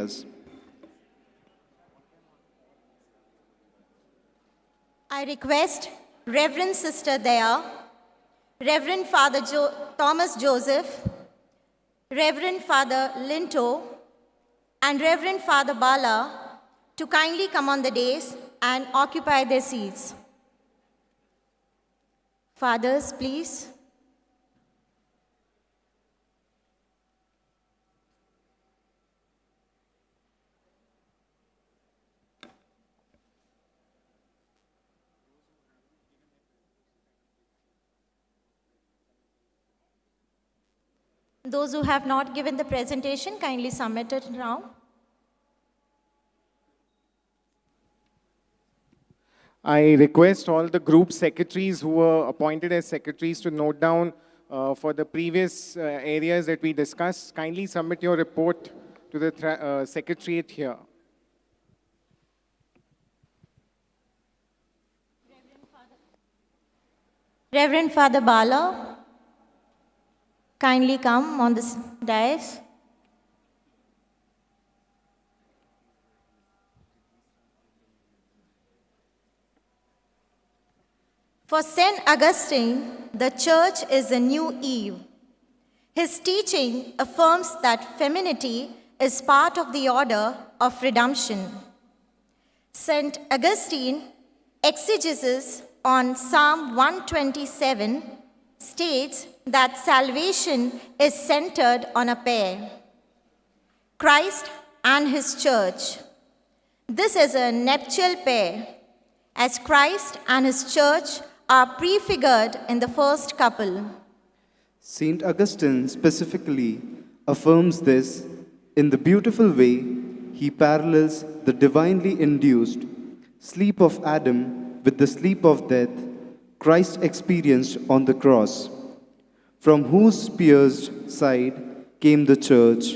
areas. I request Reverend Sister Daya, Reverend Father Thomas Joseph, Reverend Father Linto, and Reverend Father Bala to kindly come on the dais and occupy their seats. Fathers, please. Those who have not given the presentation, kindly submit it now. I request all the group secretaries who were appointed as secretaries to note down for the previous areas that we discussed. Kindly submit your report to the secretariat here. Reverend Father Bala, kindly come on this dais. For St. Augustine, the Church is a new Eve. His teaching affirms that femininity is part of the order of redemption. St. Augustine exegesis on Psalm 127 states that salvation is centered on a pair, Christ and his church. This is a nuptial pair, as Christ and his church are prefigured in the first couple. Saint Augustine specifically affirms this in the beautiful way he parallels the divinely induced sleep of Adam with the sleep of death Christ experienced on the cross, from whose pierced side came the church,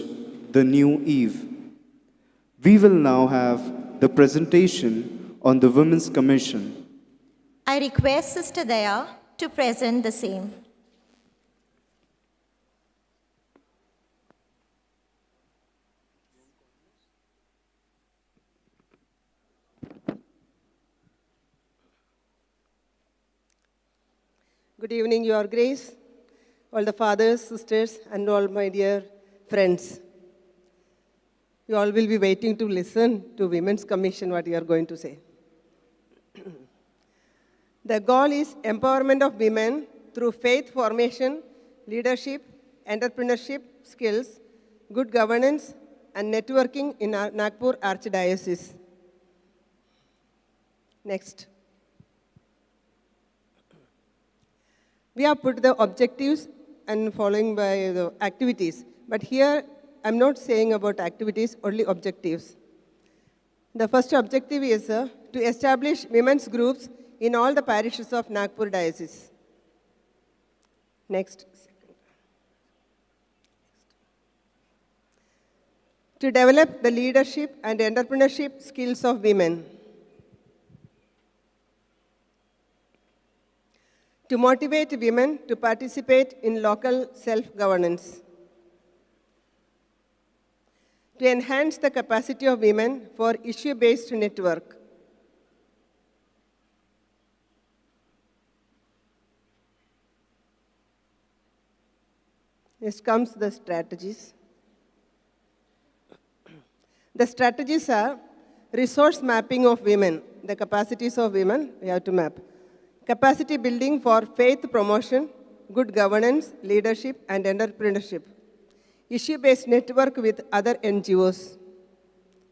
the new Eve. We will now have the presentation on the Women's Commission. I request Sister Daya to present the same. Good evening, Your Grace, all the fathers, sisters, and all my dear friends. You all will be waiting to listen to Women's Commission, what you are going to say. The goal is empowerment of women through faith formation, leadership, entrepreneurship, skills, good governance, and networking in our Nagpur Archdiocese. Next. We have put the objectives and following by the activities. But here, I'm not saying about activities, only objectives. The first objective is to establish women's groups in all the parishes of Nagpur Diocese. Next. To develop the leadership and entrepreneurship skills of women. To motivate women to participate in local self-governance. To enhance the capacity of women for issue-based network. Next comes the strategies. The strategies are resource mapping of women, the capacities of women we have to map. Capacity building for faith promotion, good governance, leadership, and entrepreneurship. Issue-based network with other NGOs.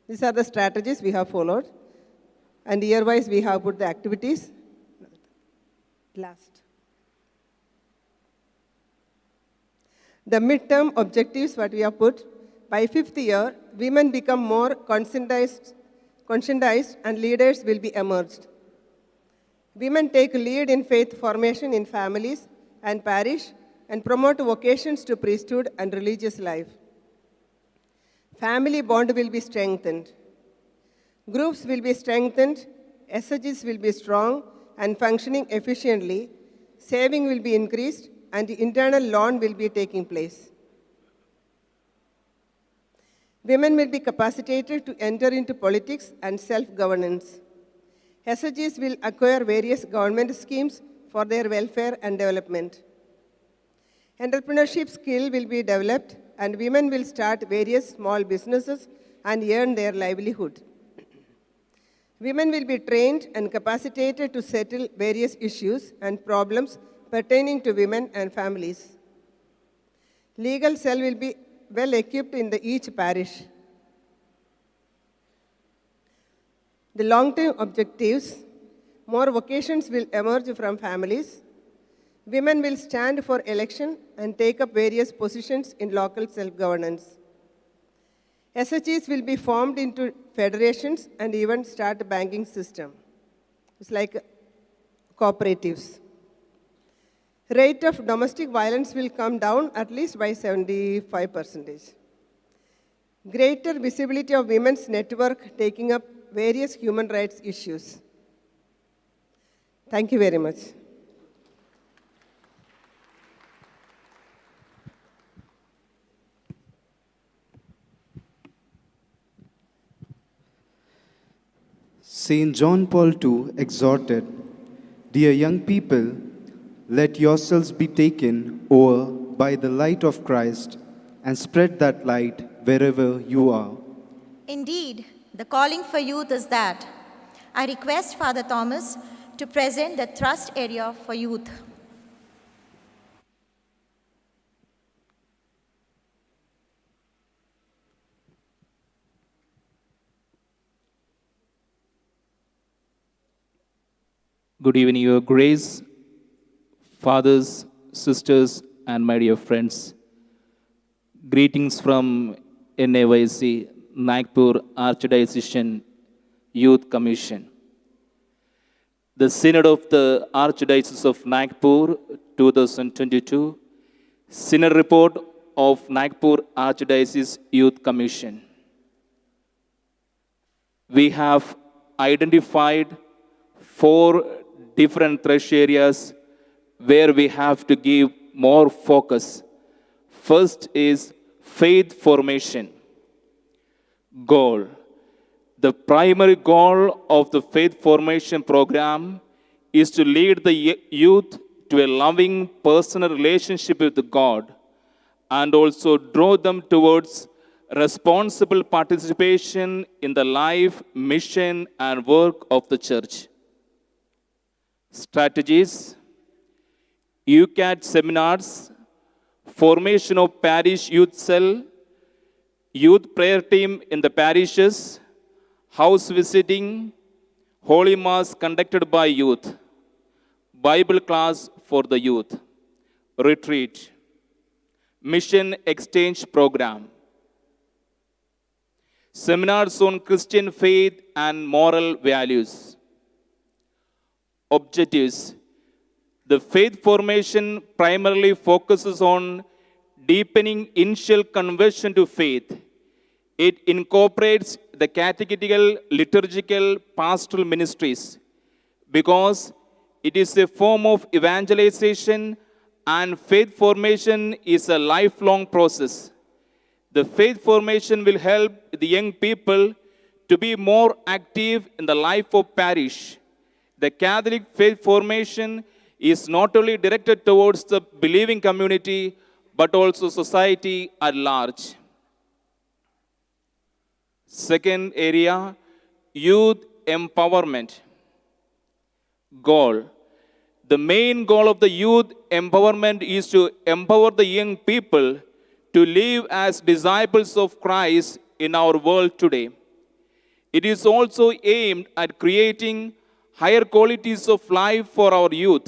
These are the strategies we have followed. And year-wise, we have put the activities. Last. The midterm objectives, what we have put, by 5th year, women become more conscientized and leaders will be emerged. Women take lead in faith formation in families and parish and promote vocations to priesthood and religious life. Family bond will be strengthened. Groups will be strengthened, SHGs will be strong and functioning efficiently, saving will be increased, and the internal loan will be taking place. Women will be capacitated to enter into politics and self-governance. SHGs will acquire various government schemes for their welfare and development. Entrepreneurship skill will be developed and women will start various small businesses and earn their livelihood. Women will be trained and capacitated to settle various issues and problems pertaining to women and families. Legal cell will be well equipped in each parish. The long-term objectives: more vocations will emerge from families. Women will stand for election and take up various positions in local self-governance. SHGs will be formed into federations and even start a banking system. It's like cooperatives. Rate of domestic violence will come down at least by 75%. Greater visibility of women's network taking up various human rights issues. Thank you very much. Saint John Paul II exhorted, "Dear young people, let yourselves be taken over by the light of Christ and spread that light wherever you are." Indeed, the calling for youth is that. I request Father Thomas to present the thrust area for youth. Good evening, Your Grace, fathers, sisters, and my dear friends. Greetings from NAYC, Nagpur Archdiocesan Youth Commission. The Synod of the Archdiocese of Nagpur 2022, Synod Report of Nagpur Archdiocese Youth Commission. We have identified 4 different thresh areas where we have to give more focus. First is faith formation. Goal. The primary goal of the faith formation program is to lead the youth to a loving personal relationship with God and also draw them towards responsible participation in the life, mission, and work of the church. Strategies: UCAT seminars, formation of parish youth cell, youth prayer team in the parishes, house visiting, Holy Mass conducted by youth, Bible class for the youth, retreat, mission exchange program, seminars on Christian faith and moral values. Objectives: the faith formation primarily focuses on deepening initial conversion to faith. It incorporates the catechetical, liturgical, pastoral ministries because it is a form of evangelization and faith formation is a lifelong process. The faith formation will help the young people to be more active in the life of parish. The Catholic faith formation is not only directed towards the believing community, but also society at large. Second area, youth empowerment. Goal. The main goal of the youth empowerment is to empower the young people to live as disciples of Christ in our world today. It is also aimed at creating higher qualities of life for our youth.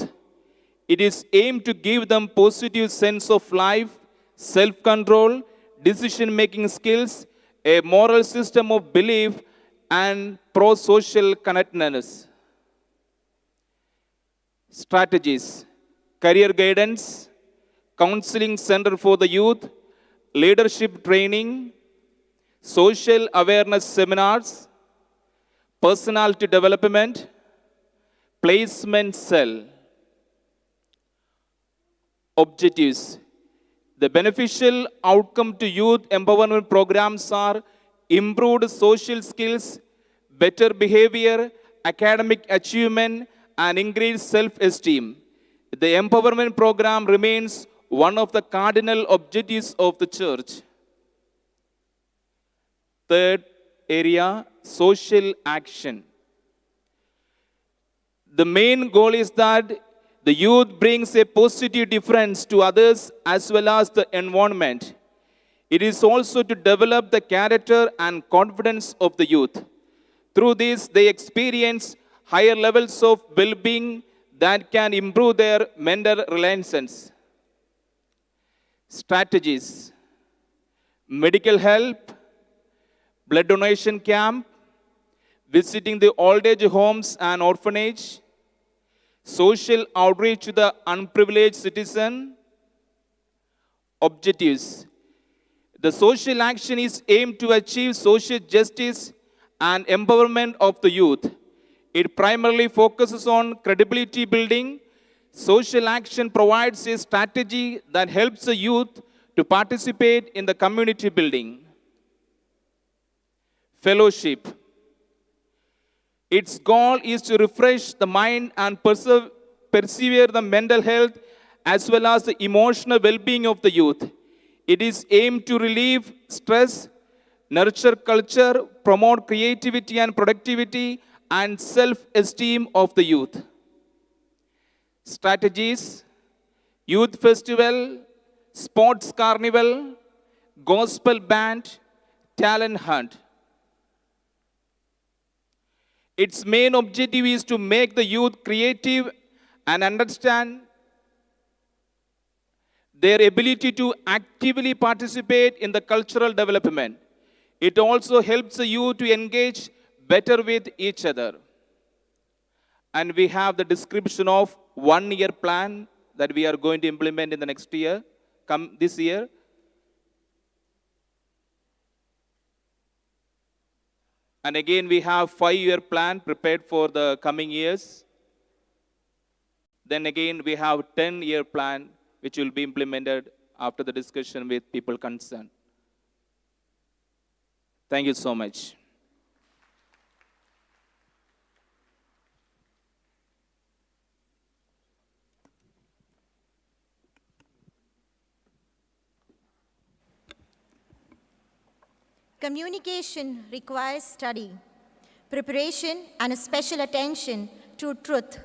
It is aimed to give them positive sense of life, self-control, decision-making skills, a moral system of belief, and pro-social connectedness. Strategies: career guidance, counseling center for the youth, leadership training, social awareness seminars, personality development, placement cell. Objectives: The beneficial outcome to youth empowerment programs are improved social skills, better behavior, academic achievement, and increased self-esteem. The empowerment program remains one of the cardinal objectives of the church. Third area, social action. The main goal is that the youth brings a positive difference to others as well as the environment. It is also to develop the character and confidence of the youth. Through this, they experience higher levels of well-being that can improve their mental relations. Strategies: medical help, blood donation camp, visiting the old age homes and orphanage, social outreach to the unprivileged citizen. Objectives: the social action is aimed to achieve social justice and empowerment of the youth. It primarily focuses on credibility building. Social action provides a strategy that helps the youth to participate in the community building. Fellowship: its goal is to refresh the mind and persevere the mental health as well as the emotional well-being of the youth. It is aimed to relieve stress, nurture culture, promote creativity and productivity, and self-esteem of the youth. Strategies: youth festival, sports carnival, gospel band, talent hunt. Its main objective is to make the youth creative and understand their ability to actively participate in the cultural development. It also helps the youth to engage better with each other. And we have the description of 1-year plan that we are going to implement in the next year, this year. And again, we have 5-year plan prepared for the coming years. Then again, we have 10-year plan which will be implemented after the discussion with people concerned. Thank you so much. Communication requires study, preparation, and special attention to truth,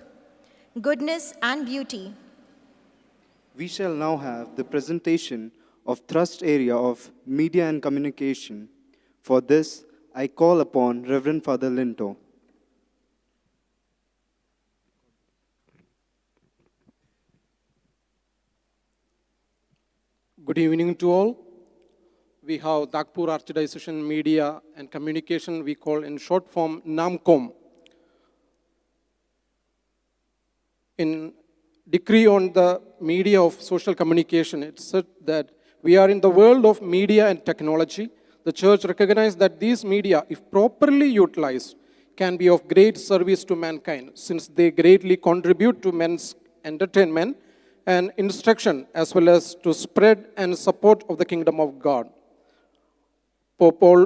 goodness, and beauty. We shall now have the presentation of thrust area of media and communication. For this, I call upon Reverend Father Linto. Good evening to all. We have Nagpur Archdiocesan Media and Communication, we call in short form NAMCOM. In decree on the media of social communication, it said that we are in the world of media and technology. The church recognized that these media, if properly utilized, can be of great service to mankind, since they greatly contribute to men's entertainment and instruction, as well as to spread and support of the kingdom of God. Pope Paul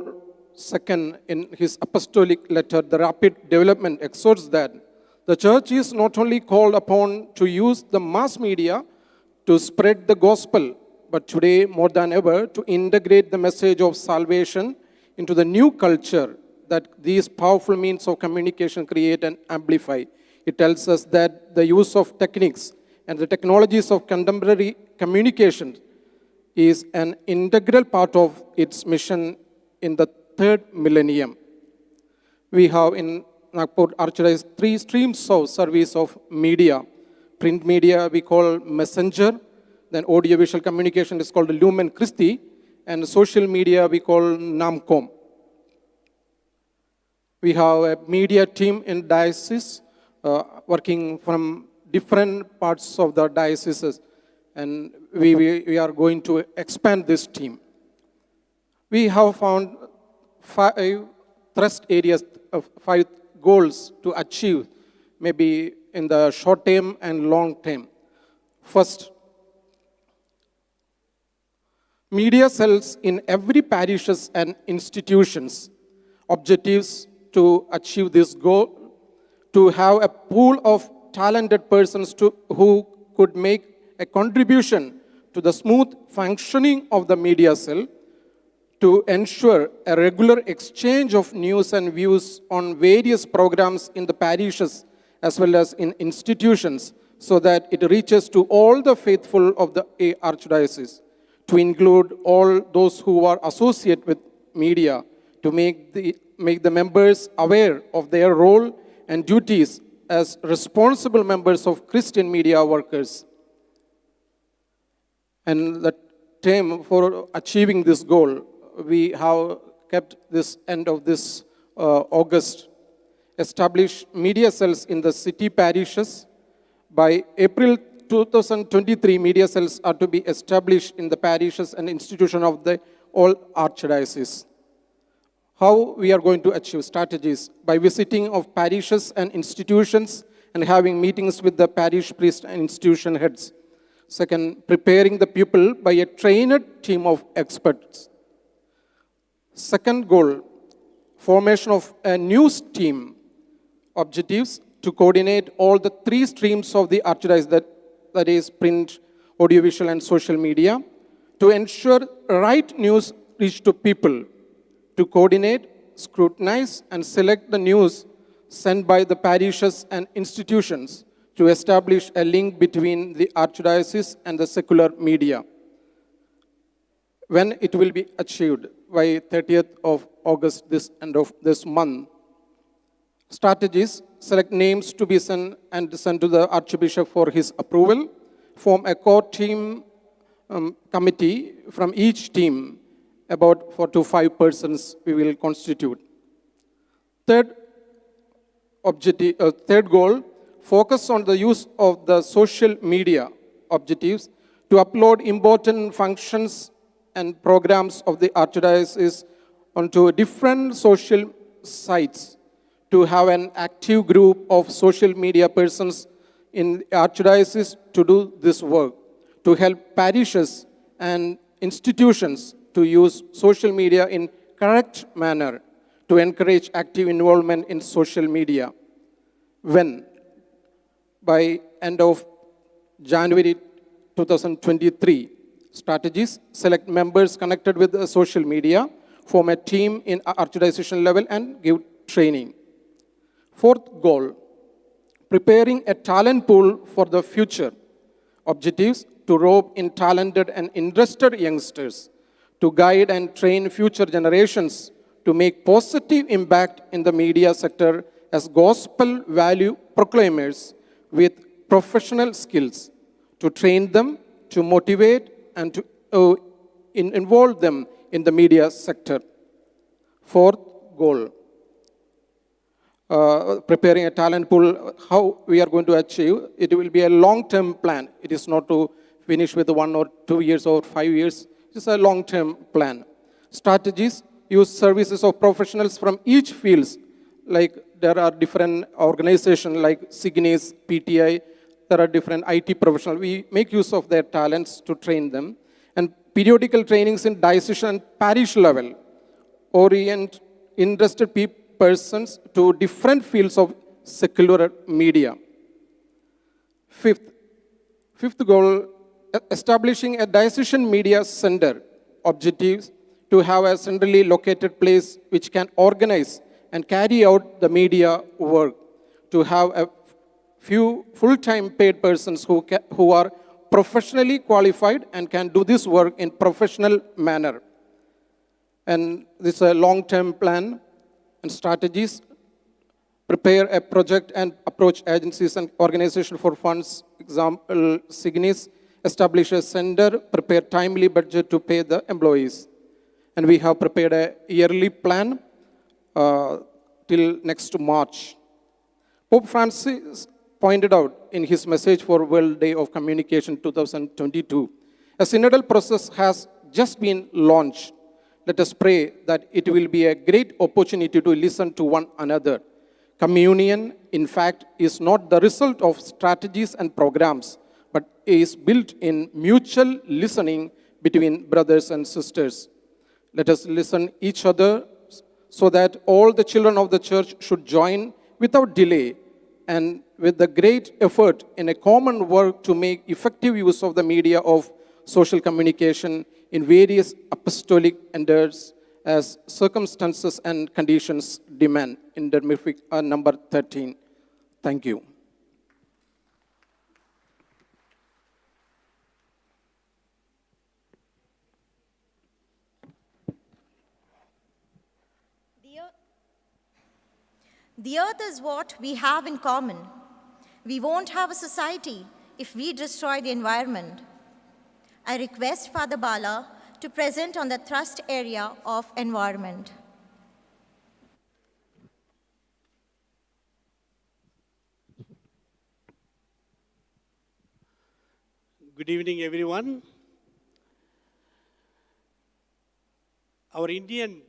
II, in his apostolic letter, The Rapid Development, exhorts that the church is not only called upon to use the mass media to spread the gospel, but today, more than ever, to integrate the message of salvation into the new culture that these powerful means of communication create and amplify. It tells us that the use of techniques and the technologies of contemporary communication is an integral part of its mission in the third millennium. We have in Nagpur Archdiocese 3 streams of service of media. Print media we call Messenger, then audiovisual communication is called Lumen Christi, and social media we call NAMCOM. We have a media team in diocese working from different parts of the dioceses, and we are going to expand this team. We have found 5 thrust areas of 5 goals to achieve, maybe in the short term and long term. First, Media cells in every parishes and institutions. Objectives to achieve this goal: to have a pool of talented persons who could make a contribution to the smooth functioning of the media cell, to ensure a regular exchange of news and views on various programs in the parishes as well as in institutions, so that it reaches to all the faithful of the Archdiocese, to include all those who are associated with media, to make the members aware of their role and duties as responsible members of Christian media workers. And the term for achieving this goal, we have kept this end of this August. Establish media cells in the city parishes. By April 2023, media cells are to be established in the parishes and institutions of the all archdioceses. How we are going to achieve strategies? By visiting of parishes and institutions and having meetings with the parish priest and institution heads. Second, preparing the pupil by a trained team of experts. Second goal, formation of a news team. Objectives: to coordinate all the three streams of the archdiocese, that is print, audiovisual, and social media, to ensure right news reach to people, to coordinate, scrutinize, and select the news sent by the parishes and institutions, to establish a link between the archdiocese and the secular media. When it will be achieved? By 30th of August, this end of this month. Strategies: select names to be sent to the Archbishop for his approval. Form a core team committee from each team. About 4 to 5 persons we will constitute. Third goal, focus on the use of the social media. Objectives: to upload important functions and programs of the Archdiocese onto different social sites, to have an active group of social media persons in the Archdiocese to do this work, to help parishes and institutions to use social media in correct manner, to encourage active involvement in social media. When? By end of January 2023. Strategies: select members connected with the social media, form a team in archdiocesan level, and give training. Fourth goal, preparing a talent pool for the future. Objectives: to rope in talented and interested youngsters, to guide and train future generations to make positive impact in the media sector as gospel value proclaimers with professional skills, to train them, to motivate, and to involve them in the media sector. Fourth goal, preparing a talent pool. How we are going to achieve? It will be a long-term plan. It is not to finish with 1 or 2 years or 5 years. It's a long-term plan. Strategies: use services of professionals from each fields. Like there are different organizations like Signis, PTI. There are different IT professionals. We make use of their talents to train them. And periodical trainings in diocesan and parish level. Orient interested persons to different fields of secular media. Fifth goal, establishing a diocesan media center. Objectives: to have a centrally located place which can organize and carry out the media work. To have a few full-time paid persons who are professionally qualified and can do this work in professional manner. And this is a long-term plan. And strategies: prepare a project and approach agencies and organizations for funds. Example, Signis. Establish a center, prepare timely budget to pay the employees. And we have prepared a yearly plan till next March. Pope Francis pointed out in his message for World Day of Communication 2022, a synodal process has just been launched. Let us pray that it will be a great opportunity to listen to one another. Communion, in fact, is not the result of strategies and programs, but is built in mutual listening between brothers and sisters. Let us listen each other so that all the children of the church should join without delay and with the great effort in a common work to make effective use of the media of social communication in various apostolic endeavors as circumstances and conditions demand. In number 13. Thank you. The earth is what we have in common. We won't have a society if we destroy the environment. I request Father Bala to present on the thrust area of environment. Good evening, everyone. Our Indian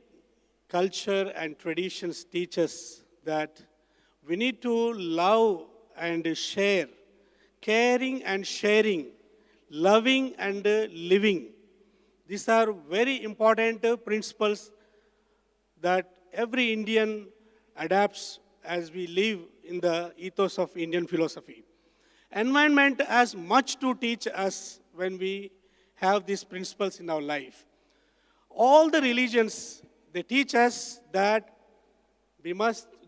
culture and traditions teach us that we need to love and share, caring and sharing, loving and living. These are very important principles that every Indian adapts as we live in the ethos of Indian philosophy. Environment has much to teach us when we have these principles in our life. All the religions, they teach us that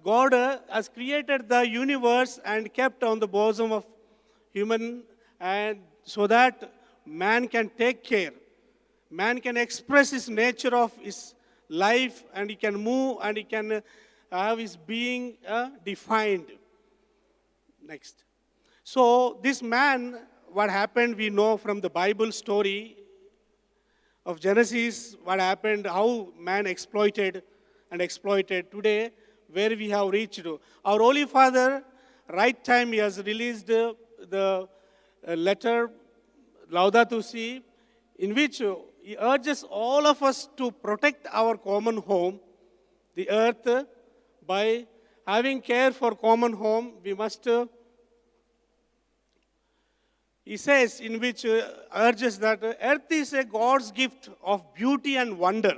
God has created the universe and kept on the bosom of human, and so that man can take care. Man can express his nature of his life, and he can move, and he can have his being defined. Next. So this man, what happened, we know from the Bible story of Genesis, what happened, how man exploited and exploited. Today, where we have reached. Our Holy Father, right time, he has released the letter, Laudato Si, in which he urges all of us to protect our common home, the earth. By having care for common home, we must, he says, in which urges that earth is a God's gift of beauty and wonder,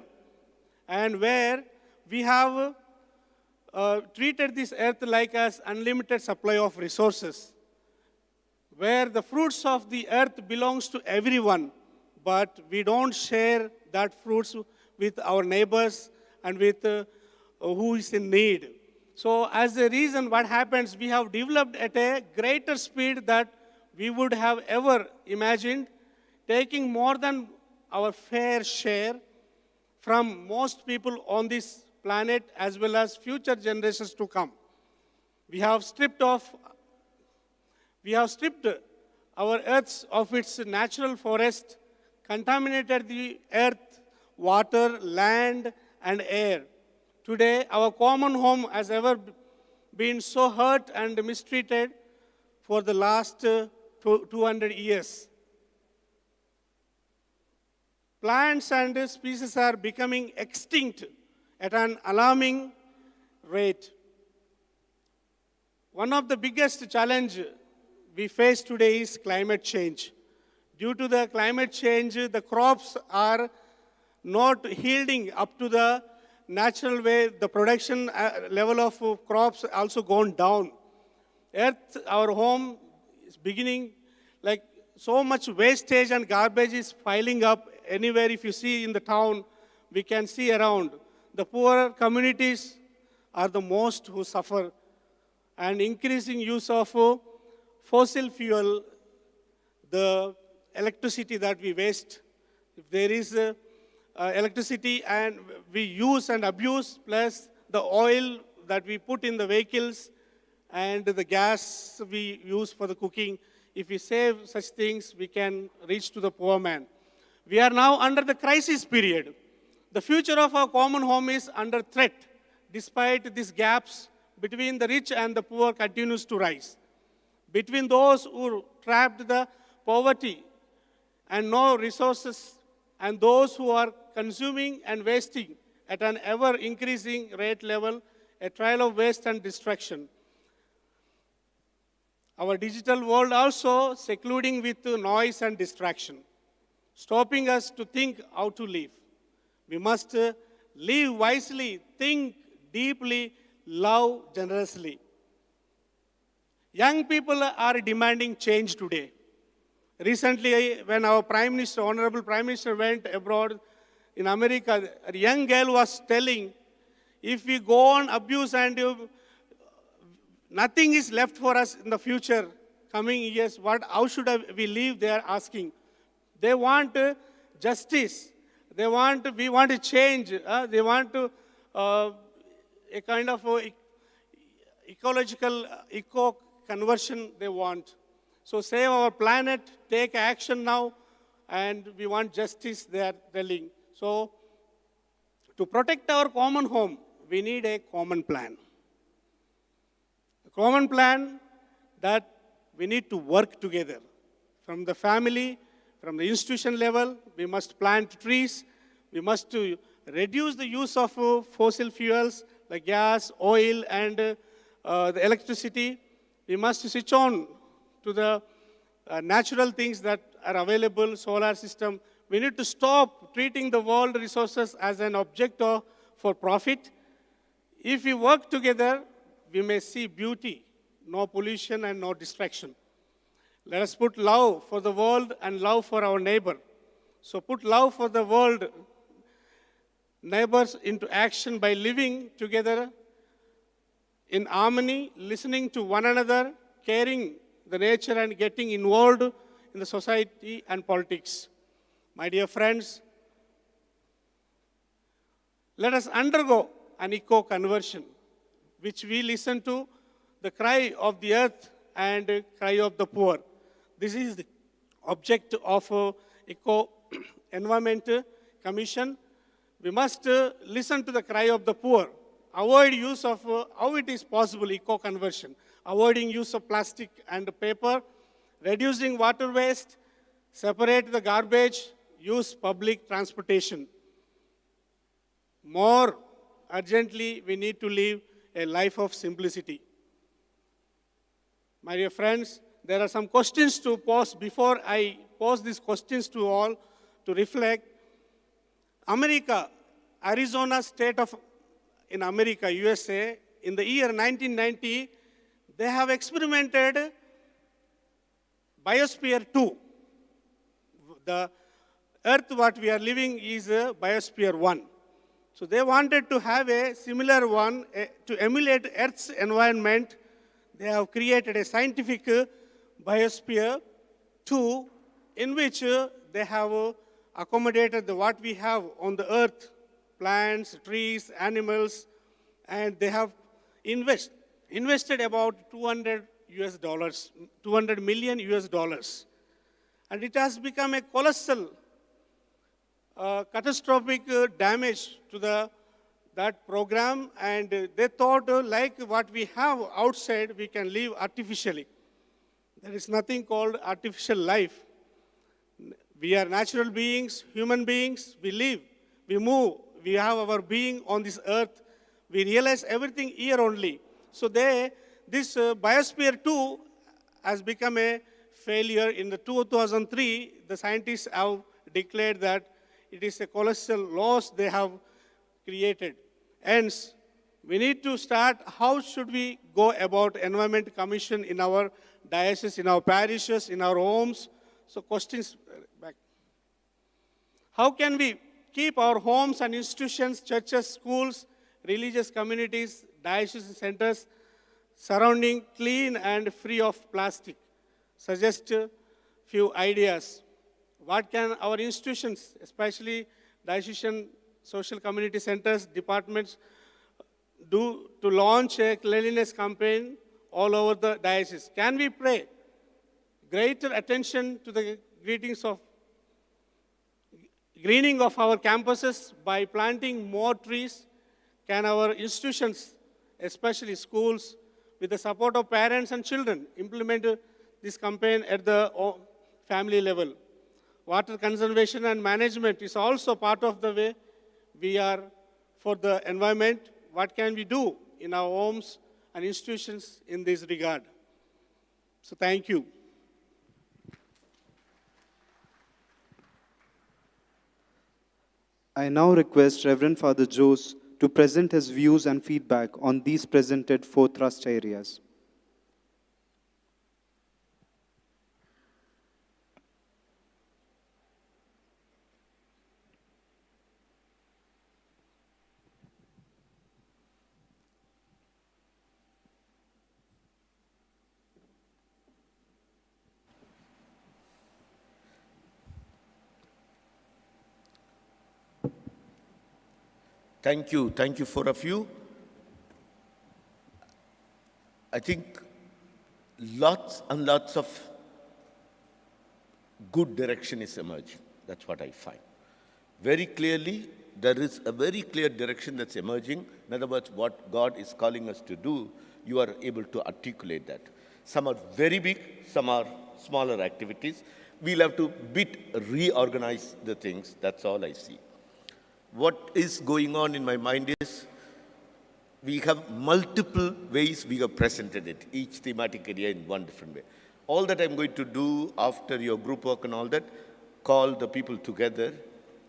and where we have treated this earth like as unlimited supply of resources, where the fruits of the earth belongs to everyone, but we don't share that fruits with our neighbors and with who is in need. So as a reason, what happens, we have developed at a greater speed that we would have ever imagined, taking more than our fair share from most people on this planet as well as future generations to come. We have stripped our earth of its natural forest, contaminated the earth, water, land, and air. Today, our common home has ever been so hurt and mistreated for the last 200 years. Plants and species are becoming extinct at an alarming rate. One of the biggest challenges we face today is climate change. Due to the climate change, the crops are not yielding up to the natural way. The production level of crops also gone down. Earth, our home, is beginning, like so much wastage and garbage is piling up anywhere. If you see in the town, we can see around. The poor communities are the most who suffer, and increasing use of fossil fuel, the electricity that we waste. If there is electricity and we use and abuse, plus the oil that we put in the vehicles and the gas we use for the cooking, if we save such things, we can reach to the poor man. We are now under the crisis period. The future of our common home is under threat. Despite these gaps between the rich and the poor continues to rise. Between those who trapped the poverty and no resources, and those who are consuming and wasting at an ever-increasing rate level, a trial of waste and destruction. Our digital world also secluding with noise and distraction. stopping us to think how to live. We must live wisely, think deeply, love generously. Young people are demanding change today. Recently, when our Prime Minister, Honorable Prime Minister went abroad in America, a young girl was telling, if we go on abuse and nothing is left for us in the future, coming years, how should we live? They are asking. They want justice. We want to change. They want to, a kind of ecological, eco-conversion they want. So save our planet, take action now, and we want justice, they are telling. So to protect our common home, we need a common plan. A common plan that we need to work together. From the family, from the institution level, we must plant trees. We must reduce the use of fossil fuels like gas, oil, and the electricity. We must switch on to the natural things that are available, solar system. We need to stop treating the world resources as an object for profit. If we work together, we may see beauty, no pollution and no distraction. Let us put love for the world and love for our neighbor. So put love for the world, neighbors into action by living together in harmony, listening to one another, caring the nature and getting involved in the society and politics. My dear friends, let us undergo an eco-conversion, which we listen to the cry of the earth and cry of the poor. This is the object of Eco-Environment Commission. We must listen to the cry of the poor, avoid use of, how it is possible, eco-conversion, avoiding use of plastic and paper, reducing water waste, separate the garbage, use public transportation. More urgently, we need to live a life of simplicity. My dear friends, there are some questions to pose before I pose these questions to all to reflect. America, Arizona state in America, USA, in the year 1990, they have experimented Biosphere 2. The Earth, what we are living, is Biosphere 1. So they wanted to have a similar one to emulate Earth's environment. They have created a scientific Biosphere 2 in which they have accommodated what we have on the Earth, plants, trees, animals, and they have invested about $200 million US. And it has become a colossal, catastrophic damage to that program. And they thought, like what we have outside, we can live artificially. There is nothing called artificial life. We are natural beings, human beings. We live, we move, we have our being on this earth. We realize everything here only. So this Biosphere 2 has become a failure. In the 2003, the scientists have declared that it is a colossal loss they have created. Hence, we need to start, how should we go about Environment Commission in our diocese, in our parishes, in our homes? So questions back. How can we keep our homes and institutions, churches, schools, religious communities, diocesan centers surrounding clean and free of plastic? Suggest a few ideas. What can our institutions, especially diocesan social community centers, departments, do to launch a cleanliness campaign all over the diocese? Can we pay greater attention to the greening of our campuses by planting more trees? Can our institutions, especially schools, with the support of parents and children, implement this campaign at the family level? Water conservation and management is also part of the way we are for the environment. What can we do in our homes and institutions in this regard? So thank you. I now request Reverend Father Jose to present his views and feedback on these presented 4 thrust areas. Thank you. Thank you, 4 of you. I think lots and lots of good direction is emerging. That's what I find. Very clearly, there is a very clear direction that's emerging. In other words, what God is calling us to do, you are able to articulate that. Some are very big, some are smaller activities. We'll have to reorganize the things. That's all I see. What is going on in my mind is we have multiple ways we have presented it, each thematic area in one different way. All that I'm going to do after your group work and all that, call the people together,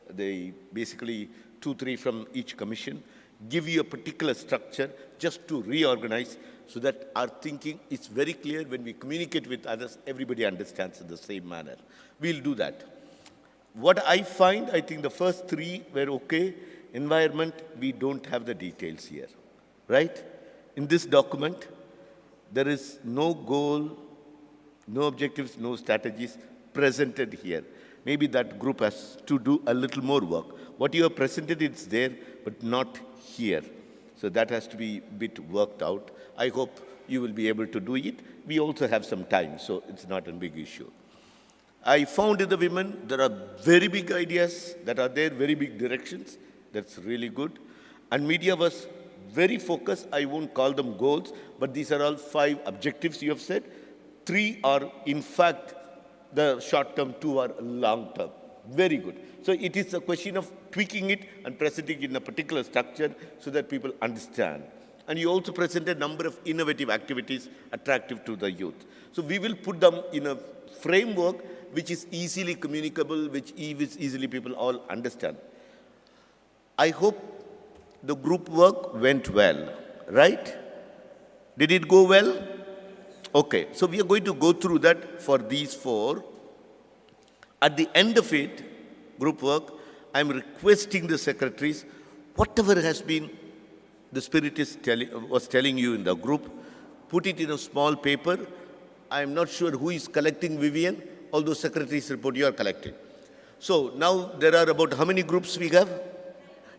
they basically 2-3 from each commission, give you a particular structure just to reorganize so that our thinking is very clear. When we communicate with others, everybody understands in the same manner. We'll do that. What I find, I think the first 3 were okay. Environment, we don't have the details here, right? In this document, there is no goal, no objectives, no strategies presented here. Maybe that group has to do a little more work. What you have presented, it's there, but not here. So that has to be a bit worked out. I hope you will be able to do it. We also have some time, so it's not a big issue. I found in the women, there are very big ideas that are there, very big directions. That's really good. And media was very focused. I won't call them goals, but these are all 5 objectives you have said. 3 are, in fact, the short term, 2 are long term. Very good. So it is a question of tweaking it and presenting it in a particular structure so that people understand. And you also presented a number of innovative activities attractive to the youth. So we will put them in a framework which is easily communicable, which easily people all understand. I hope the group work went well, right? Did it go well? Okay, so we are going to go through that for these 4. At the end of it, group work, I'm requesting the secretaries, whatever has been the Spirit was telling you in the group, put it in a small paper. I'm not sure who is collecting, Vivian, although secretary's report you are collecting. So now there are about how many groups we have?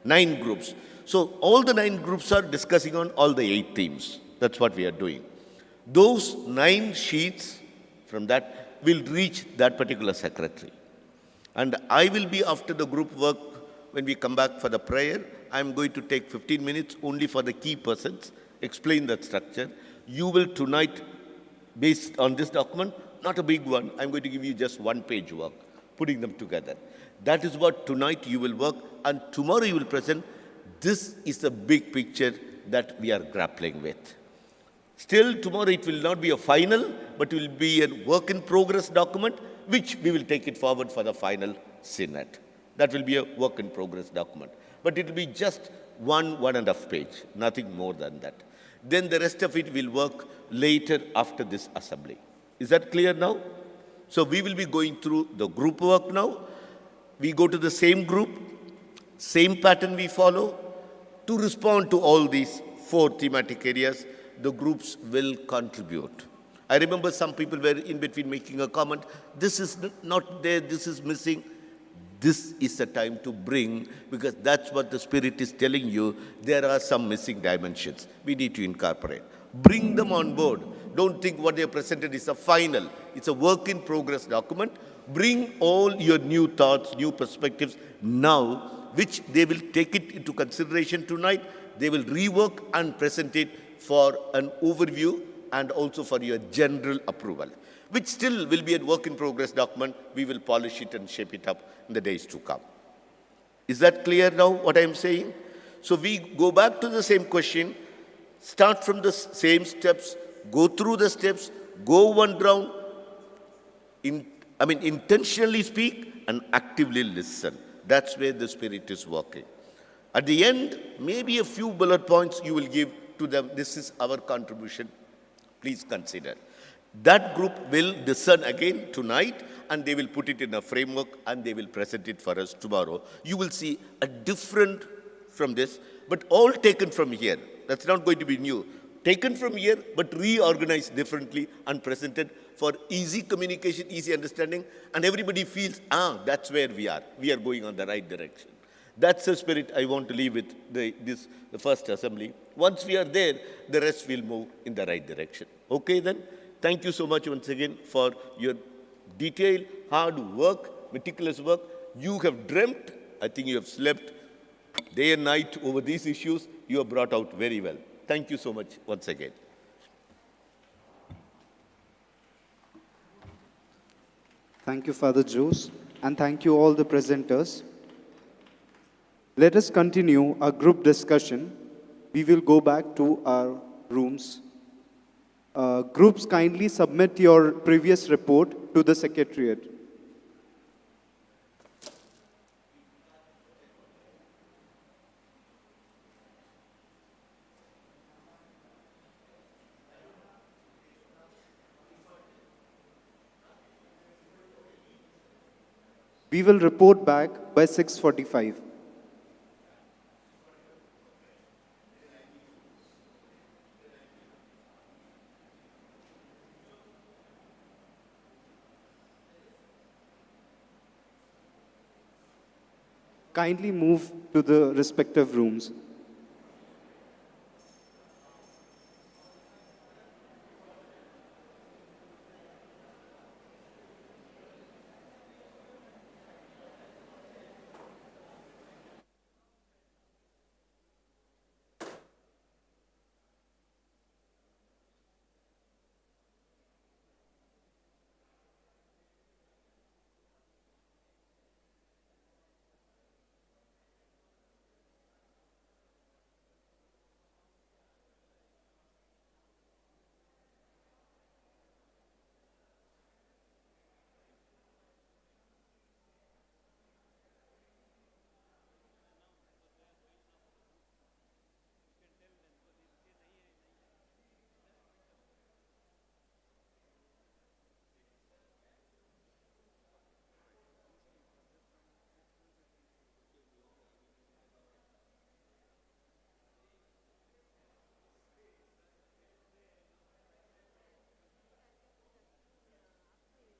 9 groups. So all the 9 groups are discussing on all the 8 themes. That's what we are doing. Those 9 sheets from that will reach that particular secretary. And I will be, after the group work, when we come back for the prayer, I'm going to take 15 minutes only for the key persons, explain that structure. You will tonight, based on this document, not a big one, I'm going to give you just 1-page work, putting them together. That is what tonight you will work, and tomorrow you will present. This is the big picture that we are grappling with. Still, tomorrow it will not be a final, but it will be a work-in-progress document, which we will take it forward for the final synod. That will be a work-in-progress document. But it will be just 1.5 page, nothing more than that. Then the rest of it will work later after this assembly. Is that clear now? So we will be going through the group work now. We go to the same group, same pattern we follow. To respond to all these 4 thematic areas, the groups will contribute. I remember some people were in between making a comment, this is not there, this is missing. This is the time to bring, because that's what the Spirit is telling you. There are some missing dimensions we need to incorporate. Bring them on board. Don't think what they have presented is a final. It's a work-in-progress document. Bring all your new thoughts, new perspectives now, which they will take it into consideration tonight. They will rework and present it for an overview and also for your general approval, which still will be a work-in-progress document. We will polish it and shape it up in the days to come. Is that clear now, what I am saying? So we go back to the same question, start from the same steps, go through the steps, go one round, intentionally speak and actively listen. That's where the Spirit is working. At the end, maybe a few bullet points you will give to them. This is our contribution. Please consider. That group will discern again tonight, and they will put it in a framework and they will present it for us tomorrow. You will see a different from this, but all taken from here. That's not going to be new. Taken from here, but reorganized differently and presented for easy communication, easy understanding, and everybody feels, that's where we are. We are going on the right direction. That's the spirit I want to leave with the first assembly. Once we are there, the rest will move in the right direction. Okay then? Thank you so much once again for your detailed, hard work, meticulous work. You have dreamt, I think you have slept day and night over these issues. You have brought out very well. Thank you so much once again. Thank you, Father Jose, and thank you all the presenters. Let us continue our group discussion. We will go back to our rooms. Groups, kindly submit your previous report to the Secretariat. We will report back by 6:45. Kindly move to the respective rooms.